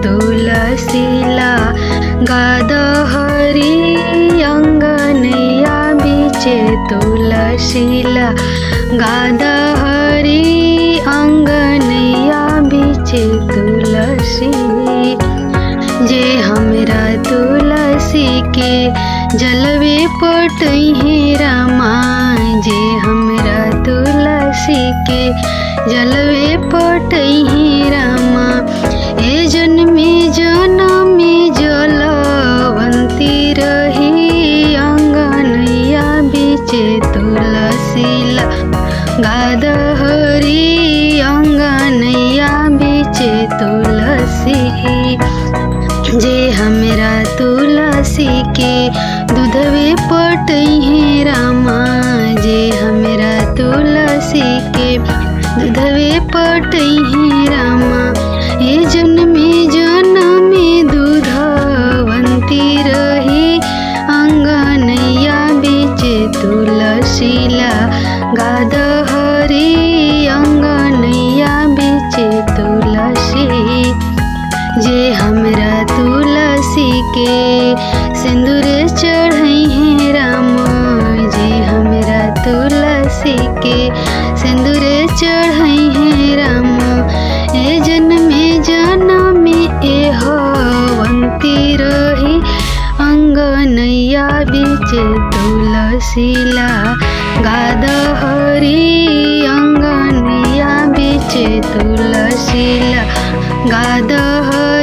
तुलसीला गादहरी अंगनैया बीचे तुलसीला गादहरी अंगनैया बीचे तुलसी। जे हमरा तुलसी के जलवे पटही रामा, जे हमरा तुलसी के जलवे पटही रामा। ए जन्मे जनमे जलवंती रही अंगनैया बीचे तुलसीला गादहरी अंगनैया बीचे तुलसी। जे हमरा तुलसी के दूधवे पटही रामा, जे हमरा तुलसी के दूधवे पटही रामा। ए जन्मे जनमे दूधवंती रही अंगनैया बीचे तुलसीला गादहरी अंगनैया बीचे तुलसी। जे हमरा तुलसी के सिंदूर चढ़ई रामा, जे हमरा तुलसी के सिंदूर चढ़ई रामा। ए जन्मे जनमे एहवंती रही अंगनैया बीचे तुलसीला गादहरी अंगनैया बीचे तुलसीला गादहरी